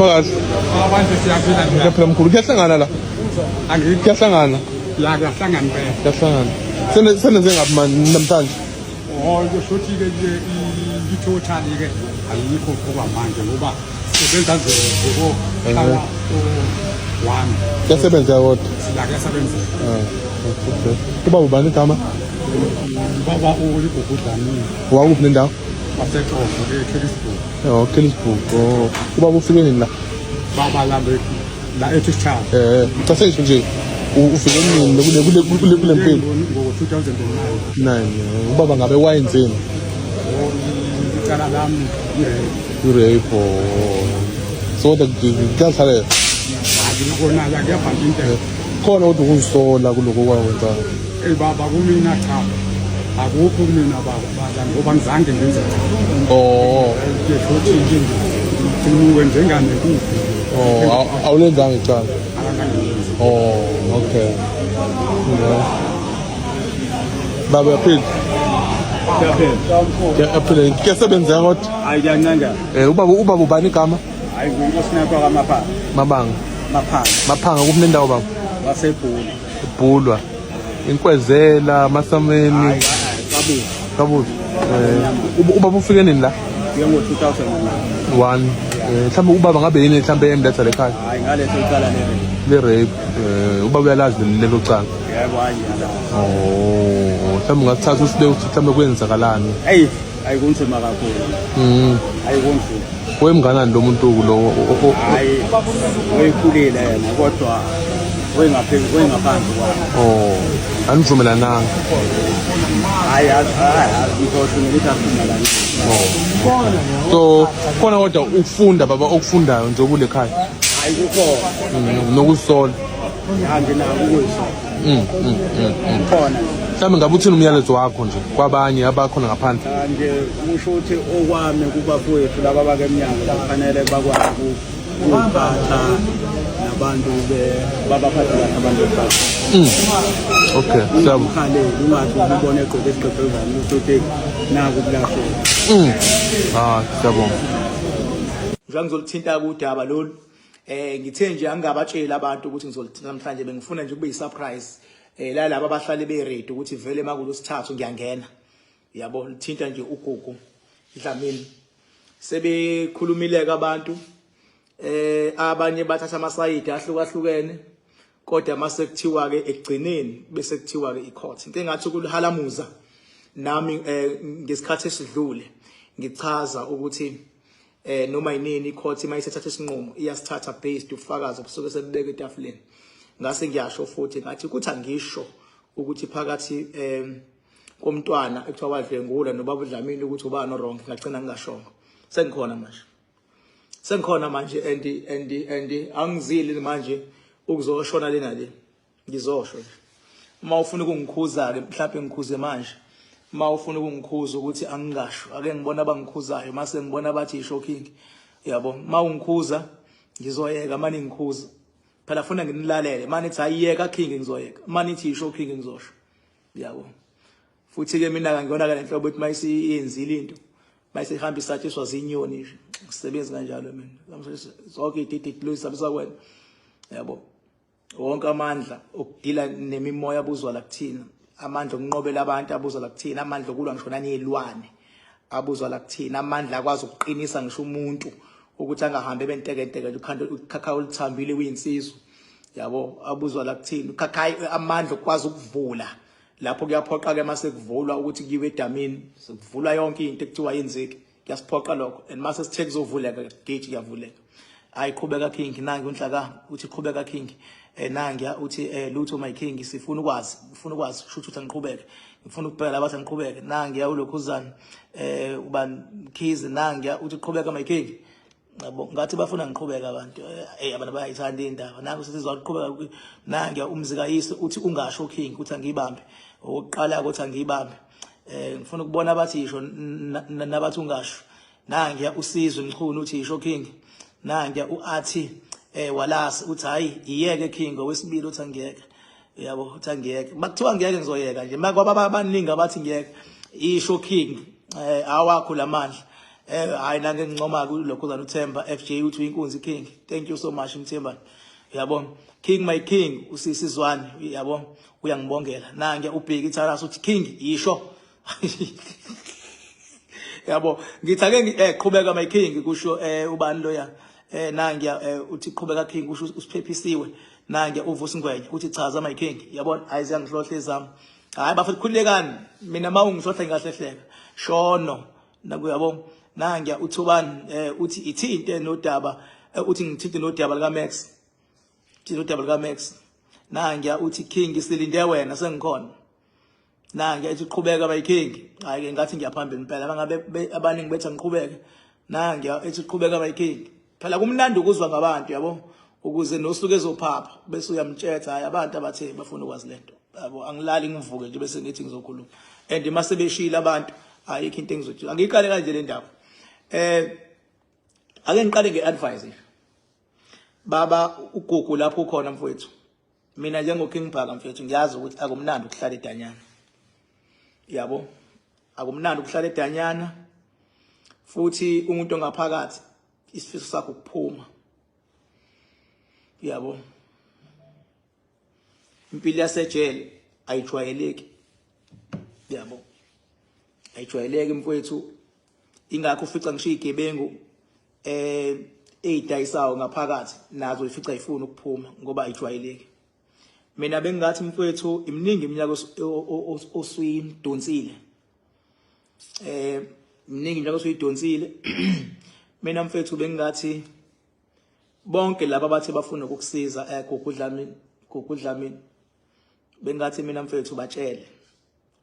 Uhamba kahle. Abantu siyaphila nje. Ngiyaphila mkhulu. Kuyahlangana la. Angithi Kuyahlangana. la kuyahlangana phela. Kuyahlangana. Senze ngapi manje namhlanje? Oh, kushuthi ke i-total ke ayikho kuba manje ngoba sebenza nje ngoba khala one. Kuyasebenza kodwa. La kuyasebenza. Okay. Kuba ubani igama? Baba uLibhukudlani. Wakuphi nendawo? Wasexhoxho eKelisburg. Oh, Kelisburg. Oh. Kuba ufike nini la? Baba la ethi child. Cha sesho nje ufike nini kule mpilo? Ngo-2009. 9. Ubaba ngabe wayenzeni? Icala lami Irape. So that kuyahlala. ngikona la kuyabhanda into. Khona kodwa ukuzisola kuloko kwakwenza. Baba kumina cha. Akukho kumina baba ngoba ngizange ngenze. Oh. Ke futhi nje ngikuwe njengane kuphi. Oh, awulenzanga icala. Oh, okay. Baba yaphila. Yaphila. Kuyasebenza kodwa. Hayi kuyancanga. Ubaba ubani igama? Hayi ngiyosinathwa kaMaphanga. Mabanga. Maphanga. Maphanga kuphi nendawo baba? Wasebhulu. Ibhulwa. Inkwezela, Masameni. Kabuzi. Kabuzi. Ubaba ufike nini la? Ngo-2001. 1. Mhlawumbe ubaba ngabe yini mhlawumbe emletha lekhaya? Hayi ngaleso icala Le rape. Ubaba uyalazi lelo cala. yebo hayi yala. Oh, mhlawumbe ngasithatha usile ukuthi mhlawumbe kwenzakalani. Hey, ayikunzima kakhulu. Ayikunzima. Wemnganani lo muntu lo? Hayi oyikhulile yena kodwa wengaphansi kwakhe. Oh, anivumelananga. Hayi ngizosho ukuthi akuvumelani. So khona kodwa ukufunda baba okufundayo nje kule khaya. Hayi kukhona. Nokusola. Hanje nako ukuyisho. Khona. Mhlawumbe ngabe uthini umyalezo wakho nje kwabanye abakhona ngaphandle? Nje usho ukuthi okwami kubafowethu laba bakemnyango kufanele bakwazi ukuphatha nabantu babaphatha kahle abantu bakhe. Okay, siyabonga. Ukhale ungathi ubone egqoke isiqephelezana ukuthi naku kulahle. Siyabonga. Njengoba ngizolithinta kudaba lolu ngithe nje angabatshela abantu ukuthi namhlanje bengifuna nje kube yi-surprise la laba abahlale be-ready ukuthi vele makulo sithathu ngiyangena yabo lithinta nje ugugu Dlamini sebekhulumileke abantu abanye bathatha amasayidi ahlukahlukene kodwa mase kuthiwa ke ekugcineni bese kuthiwa ke i-court into engathi ukuhalamuza nami ngesikhathi esidlule ngichaza ukuthi noma yinini i-court mayithatha isinqumo iyasithatha based ufakazi obusuke sebebeka etafuleni ngase ngiyasho futhi ngathi kuthi angisho ukuthi phakathi komntwana ekuthiwa wadlengula nobaba uDlamini ukuthi ubani wrong ngagcina ngingashongo sengikhona manje and angizili manje ukuzoshona lena le ngizosho uma ufuna ukungikhuza ke mhlawumbe ngikhuze manje uma ufuna ukungikhuza ukuthi angingasho ake ngibona abangikhuzayo mase ngibona bathi i-shocking yabo uma ungikhuza ngizoyeka manje ngikhuza phela funa nginilalele manje ithi ayiyeka king ngizoyeka manje ithi i-shocking ngizosho yabo futhi ke mina ngiyona ke lenhlobo ukuthi mayisiyenzile into mayisihamba isatshiswa zinyoni nje sisebenza kanjalo mina zonke idididi lo isabisa kwena yabo wonke amandla okudila nemimoya abuzwa la kuthina amandla okunqobela abantu abuzwa la kuthina amandla okulwa ngisho nanezilwane abuzwa la kuthina amandla akwazi ukuqinisa ngisho umuntu ukuthi angahambe bentekenteke ukhanda ukhakha olithambile uyinsizwa yabo abuzwa la kuthina ukhakha amandla okwazi ukuvula lapho kuyaphoqa ke mase kuvulwa ukuthi kiwe edamini sekuvulwa yonke into ekuthiwa yenzeke kuyasiphoqa lokho and mase sithe kuzovuleka gate kuyavuleka ayiqhubeka king nangi unhlaka uthi qhubeka king nangiya uthi lutho my king sifuna ukwazi kusho ukuthi angiqhubeke ngifuna ukubheka labathi angiqhubeke nangiya ulokhuzana ubani khize nangiya uthi qhubeka my king yabo ngathi bafuna ngiqhubeka abantu abantu bayayithanda indaba nangu sisizwa uqhubeka nangiya umzika yise uthi ungasho king ukuthi angibambe oqala ukuthi angibambe ngifuna ukubona abathi isho nabathi ungasho nangiya usizwe mkhulu uthi isho king nangiya uathi walasi uthi hayi iyeke king owesibili uthi angiyeke yabo uthi angiyeke bakuthiwa ngiyeke ngizoyeka nje makwaba abaningi abathi ngiyeke isho king awakho lamandla hayi nange ngincoma kulokho uzana uThemba FJ uthi inkunzi king. Thank you so much Mthemba. Yabona. King my king usisizwane yabona uyangibongela. Nange ubheki iTaras uthi king yisho. Yabo ngithi ake qhubeka my king kusho ubani loya nange uthi qhubeka king kusho usiphephisiwe. Nange uvusa ingwenye uthi chaza my king yabona ayizangihlohla ezami. Hayi bafuna ukukhulekani mina mawungihlohla ngahlehleka. Shono nakuyabo nange uthubani uthi ithinte nodaba uthi ngithinte nodaba lika Max. Thina udaba lika Max. Nange uthi king silinde wena sengikhona. Nange ethi qhubeka my king. Hayi ke ngathi ngiyaphambili impela bangabe abaningi bethu ngiqhubeke. Nange ethi qhubeka my king. Phela kumnandi ukuzwa ngabantu yabo ukuze nosuku ezophapha bese uyamtshela hayi abantu abathe bafuna ukwazi lento. Yabo angilali ngivuke nje bese ngithi ngizokhuluma. And mase beshila abantu ayikho into engizothi. Angiqale kanje le ndaba. Ake ngiqale ngeadvice. Baba ugugu lapho ukhona mfowethu. Mina njengoKing Bhaka mfowethu ngiyazi ukuthi akumnandi ukuhlala eDanyana. Yabo akumnandi ukuhlala eDanyana futhi umuntu ongaphakathi isifiso sakho ukuphuma. Yabo impilo yasejele ayijwayeleki. Yabo ayijwayeleki mfowethu ingakho ufica ngisho igebengu eyidayisayo ngaphakathi nazo ifica ifuna ukuphuma ngoba ayijwayeleki. Mina bengathi mfowethu iminingi iminyaka osuyidonsile. Iminingi iminyaka osuyidonsile. Mina mfowethu bengathi bonke laba abathe bafuna ukukusiza gugudlamini bengathi mina mfowethu batshele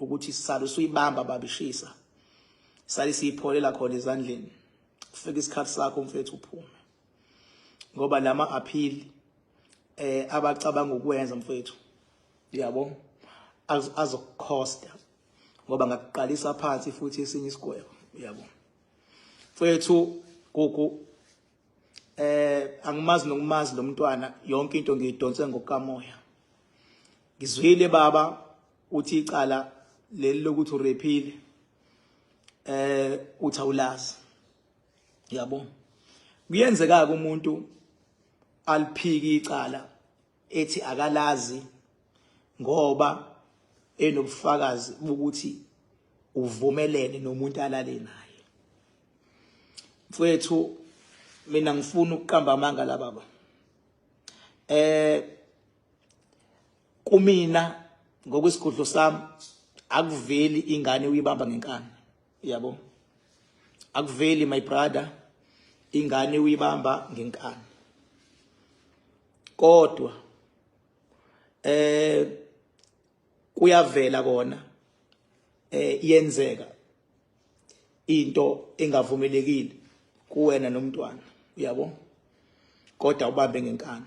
ukuthi sisalo suyibamba babishisa. Sali siyipholela khona ezandleni. Kufika isikhathi sakho mfowethu uphume. Ngoba lama appeal abacabanga ukwenza mfowethu yabo azokukhosta ngoba ngakuqalisa phansi futhi esinye isigwebo yabo mfowethu gogo angimazi nokumazi lo mntwana yonke into ngiyidonse ngokamoya. Ngizwile baba uthi icala leli lokuthi urephile uthawulazi yabo kuyenzeka umuntu aliphiki icala ethi akalazi ngoba enobufakazi ukuthi uvumelene nomuntu alale naye. Mfowethu mina ngifuna ukuqamba amanga la baba. Kumina ngokwesigudlo sami akuveli ingane uyibamba ngenkani yabo. Akuveli my brother ingane uyibamba ngenkani. Kodwa kuyavela kona iyenzeka into engavumelekile kuwena nomntwana uyabo kodwa ubambe ngenkani.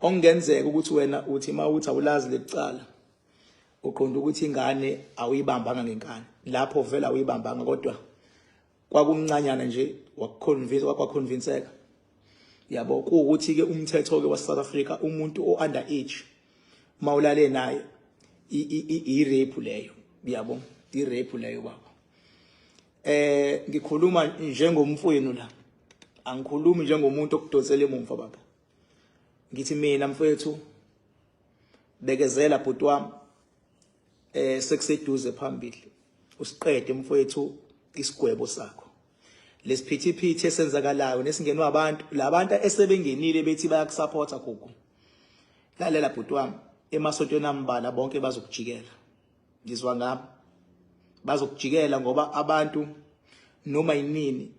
Ongenzeka ukuthi wena uthi mawuthi awulazi lecala uqonda ukuthi ingane awuyibambanga ngenkani lapho vela awuyibambanga kodwa kwakumncanyana nje wakwaconvinceka yabo kuukuthi ke umthetho ke waseSouth Africa umuntu o-under age mawulale naye i-rape leyo yabo i-rape leyo baba. Ngikhuluma njengomfowenu la angikhulumi njengomuntu okudonsela emumva baba. Ngithi mina mfowethu bekezela bhuti wami sekuseduze phambili usiqede mfowethu isigwebo sakho. Lesiphithiphithi esenzakalayo nesingenwa abantu labantu esebengenile bethi bayakusupporta gogo. Lalela bhuti wami emasontweni ambala bonke bazokujikela. Ngizwa ngami bazokujikela ngoba abantu noma yinini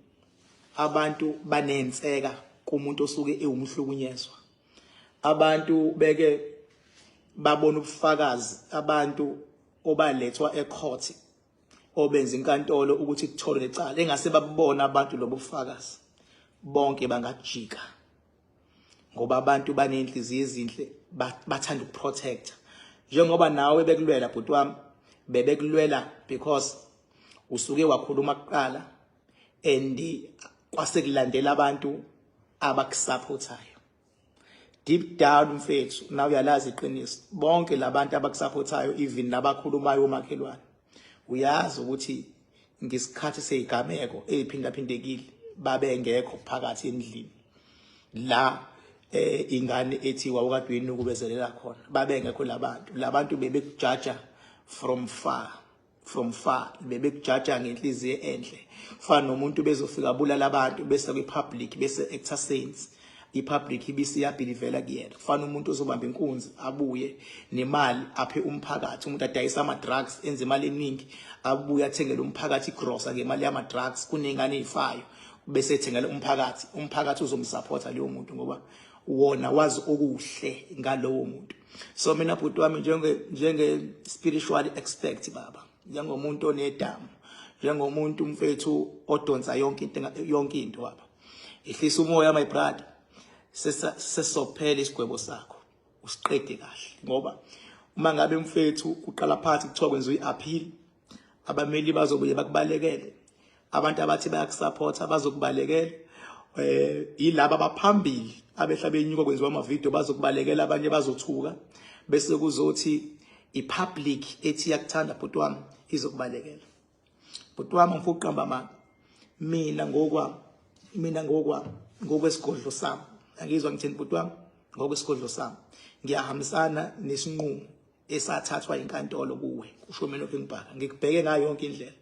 abantu banenseka kumuntu osuke ewumhlukunyezwa. Abantu beke babona ubufakazi abantu obalethwa ecourt obenza inkantolo ukuthi kuthole lecala engase babona abantu lobo bufakazi bonke bangajika ngoba abantu banenhliziyo ezinhle bathanda ukuprotect njengoba nawe bekulwela bhuti wami bebekulwela because usuke wakhuluma kuqala and kwasekulandela abantu abakusupportayo deep down mfethu nawe uyalazi iqiniso bonke labantu abakusupportayo even nabakhulumayo umakhelwane uyazi ukuthi ngesikhathi seyigameko eziphindaphindekile babengekho phakathi endlini la ingane ethi wawukadweni ukubezelela khona babengekho labantu bebekujaja from far bebekujaja ngenhliziyo enhle fana nomuntu bezofika abulala abantu bese kwipublic bese actor saints ipublic ibisi yabelivela kuyena fana umuntu ozobamba inkunzi abuye nemali aphe umphakathi umuntu adayisa ama drugs enze imali eningi abuye athengele umphakathi igrosa ngemali yama drugs kunengane ezifayo bese ethengela umphakathi uzomsupporta leyo muntu ngoba wona wazi okuhle ngalowo muntu. So mina bhuti wami njenge spiritual expert baba njengomuntu onedamu njengomuntu umfethu odonsa yonke into baba ehlisa umoya my brother sesophela isigwebo sakho usiqede kahle ngoba uma ngabe mfethu uqala phansi kuthiwa kwenziwa iappeal abameli bazobuye bakubalekele abantu abathi bayakusupporta bazokubalekela yilabo abaphambili abehla benyuka kwenziwa ama video bazokubalekela abanye bazothuka bese kuzothi ipublic ethi yakuthanda bhuti wami izokubalekela bhuti wami ngifuna uqamba manje mina ngokwesigodlo sami angizwa ngithini bhuti wami ngokwesigodlo sami ngiyahambisana nesinqumo esathathwa inkantolo kuwe kusho mina ngibhaka ngikubheke ngayo yonke indlela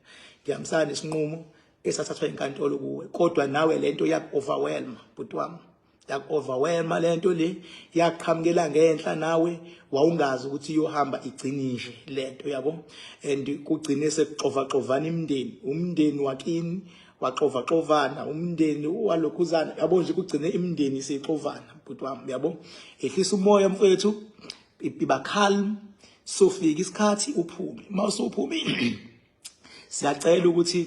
ngiyahambisana nesinqumo esathathwa inkantolo kuwe kodwa nawe lento yak-overwhelm bhuti wami yak-overwhelm lento le yaqhamukela ngenhla nawe wawungazi ukuthi iyohamba igcinishe lento yabo and kugcine sekuxovaxovana umndeni wakini waxovaxovana umndeni walokhuzana yabo nje kugcine imindeni seyixovana bhuti wami yabo ehlisa umoya mfethu iba calm sofika isikhathi uphume mawusuphumile siyacela ukuthi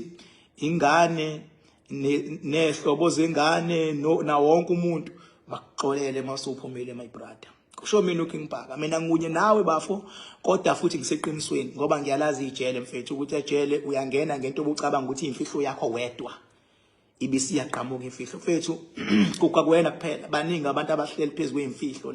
ingane nehlobo zengane na wonke umuntu bakuxolele mawusuphumile my brother kusho mina ukingibhaka mina ngunye nawe bafo kodwa futhi ngiseqinisweni ngoba ngiyalazi ijele mfethu ukuthi ejele uyangena ngento obucabanga ukuthi imfihlo yakho wedwa ibisi yaqhamuka imfihlo mfethu kukwena kuphela baningi abantu abahleli phezulu kwemfihlo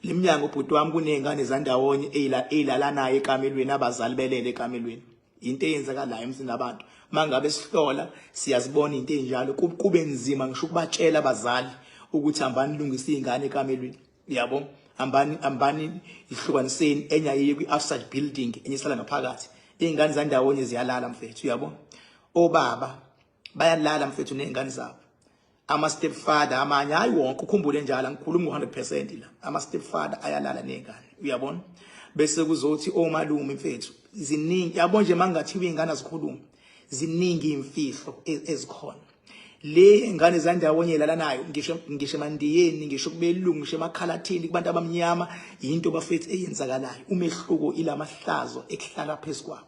lemnyango bhuti wami kunezingane zandawonye ezilalanayo ekamelweni abazali belele ekamelweni into eyenzakalayo emzini abantu mangabe sihlola siyazibona into enjalo kube nzima ngisho ukubatshela abazali ukuthi hambani lungisa izingane ekamelweni yabo hambani ihlukaniseni enyayiye kwi-outside building enyisala ngaphakathi izingane zandawonye ziyalala mfethu yabo obaba bayalala mfethu nezingane zabo ama stepfather amanye hayi wonke ukhumbule njalo ngikhuluma 100% la ama stepfather ayalala nezingane uyabona bese kuzothi omalume mfethu ziningi yabo nje mangathiwa izingane azikhuluma ziningi imfihlo ezikhona le ingane zandawonye lalanayo ngisho mandiyeni ngisho kubelungu ngisho emakhalathini kubantu abamnyama into bafethu eyenzakalayo umehluko ilamahlazo ekuhlala phezukwa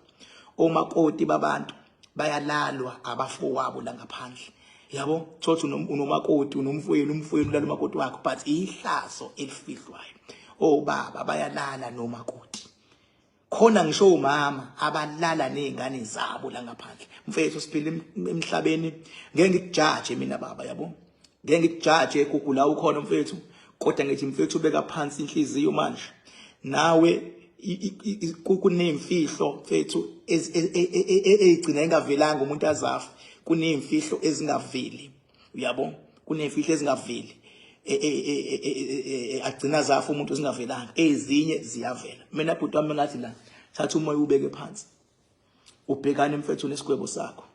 omakoti babantu bayalalwa abafo wabo la ngaphandle yabo thothi unomakoti umfweni lalo makoti wakho but ihlazo elifihlwayo obaba bayalala nomakoti khona ngisho umama abalala nezingane zabo la ngaphandle mfethu siphila emhlabeni ngeke ngikujaje mina baba yabo ngeke ngikujaje kugula ukhona mfethu kodwa ngithi mfethu ubeka phansi inhliziyo manje nawe kunemfihlo mfethu ezigcina engavelanga umuntu azafa kunemfihlo ezingaveli uyabo kunemfihlo ezingaveli agcina zafa umuntu ezingavelanga ezinye ziyavela mina bhuti wami ngathi la thatha umoya ubeke phansi ubhekane mfethu nesigwebo sakho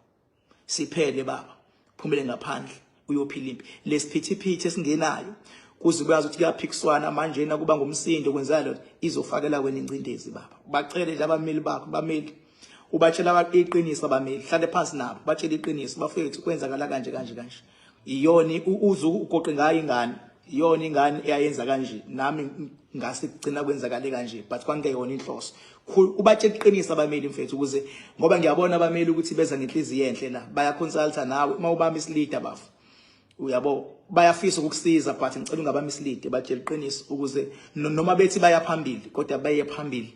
siphele baba phumele ngaphandle uyophila impi lesiphithiphithi esingenayo kuze uyazi ukuthi kuyaphikiswana manje na kuba ngumsindo kwenzalo izofakela wena ingcindezi baba bacele nje abameli bakho bameli ubatshela abantu iqiniso abameli hlale phansi nabo batshela iqiniso bafethu kwenzakala kanje iyona uzu ugoqe ngayo ingane iyona ingane eyayenza kanje nami ngase kugcina kwenzakale kanje but kwangeyona inhloso ubatshela iqiniso abameli mfethu ukuze ngoba ngiyabona abameli ukuthi beza ngenhliziyo enhle la baya consulta nawe mawubamba isleader bafu uyabo bayafisa ukukusiza but ngicela ungabamba isleader batshela iqiniso ukuze noma bethi baya phambili kodwa baye phambili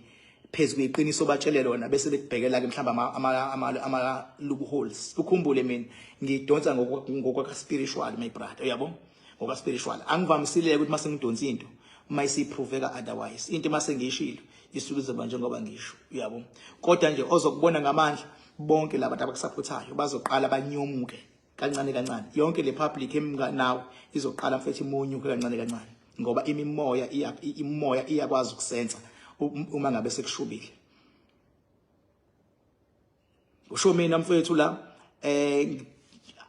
phezulu iqiniso batshele lona bese bekubhekela ke mhlamba ama loopholes ukhumbule mina ngidonsa ngokwa spiritual my brother uyabo ngokwa spiritual angivamisile ukuthi mase ngidonsa into mayisiproveka otherwise into mase ngishilo isuku izoba njengoba ngisho uyabo kodwa nje ozokubona ngamandla bonke labantu abakusapothayo bazoqala banyomuke kancane kancane. Yonke le public emnawo izoqala mfethu imonyuke kancane kancane ngoba imimoya iyakwazi ukusensa uma ngabe sekushubile. Usho mina mfethu la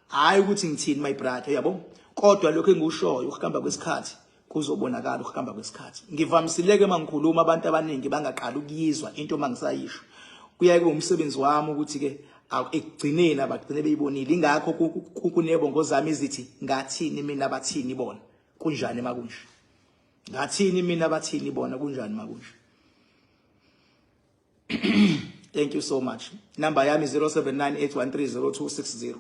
hayi ukuthi ngithini my brother yabo, kodwa lokho engikushoyo ukuhamba kwesikhathi kuzobonakala ukuhamba kwesikhathi. Ngivamisileke mangikhuluma abantu abaningi bangaqala ukuyizwa into mangisayisho. Kuyaye umsebenzi wami ukuthi ke ekugcineni abagcine beyibonile. Ingakho kunebongo zami ezithi ngathini mina bathini bona kunjani makunje. Ngathini mina bathini bona kunjani makunje. Thank you so much. Number yami 0798130260.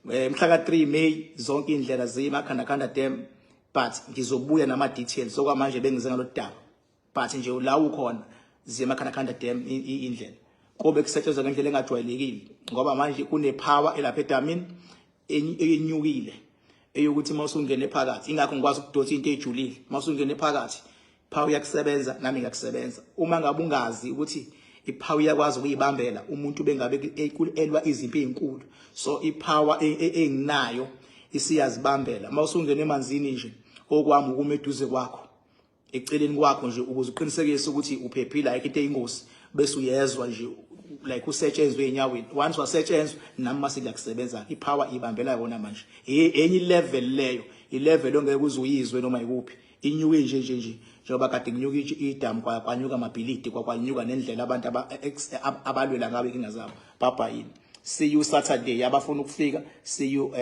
Mhla ka 3 May zonke indlela zimakhanda dam, but ngizobuya nama details sokwamanje bengize ngalodaba, but nje la ukhona zimakhanda dam indlela kobe kusetshenzwa ngendlela engajwayelekile ngoba manje kune power elapha edamini enyukile eyokuthi mawusungene phakathi. Ingakho ngikwazi ukudotha into ejulile mawusungene phakathi power yakusebenza nami ngakusebenza. Uma ngabe ungazi ukuthi ipower iyakwazi ukuyibambela umuntu bengabe elwa izimpi ezinkulu, so ipower enginayo isiyazibambela. Mawusungene emanzini nje okwami ukuma eduze kwakho eceleni kwakho nje ukuze uqinisekise ukuthi uphephile ayikho into eyingozi, bese uyezwa nje like usetshenzwe enyaweni. Once wasetshenzwa nami mase kuyakusebenza ipower ibambela yona manje. Enye level leyo ilevel ongeke uzuyizwe noma ikuphi. Inyuke nje njengoba kade kunyuka idamu kwanyuka amabhilidi kwanyuka nendlela abantu abalwela ngabe inkinga zabo. Bye yini. See you Saturday abafuna ukufika. See you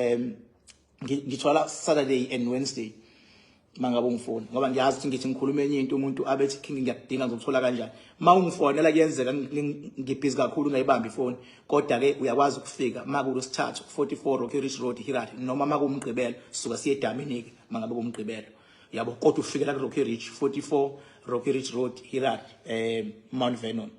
ngithola Saturday and Wednesday mangabe ungifona ngoba ngiyazi ukuthi ngithi ngikhuluma enye into umuntu abethi kingi ngiyakudinga ngizothola kanjani. Mawungifonela kuyenzeka ngibhizi kakhulu ngayibamba ifoni, kodwa ke uyakwazi ukufika makulo sithathu 44 Rocky Ridge Road Hirati noma makumgqibelo suka siye edamini ke mangabe kumgqibelo yabo, kodwa ufikela ku Rocky Ridge 44 Rocky Ridge Road Hirati Mount Vernon.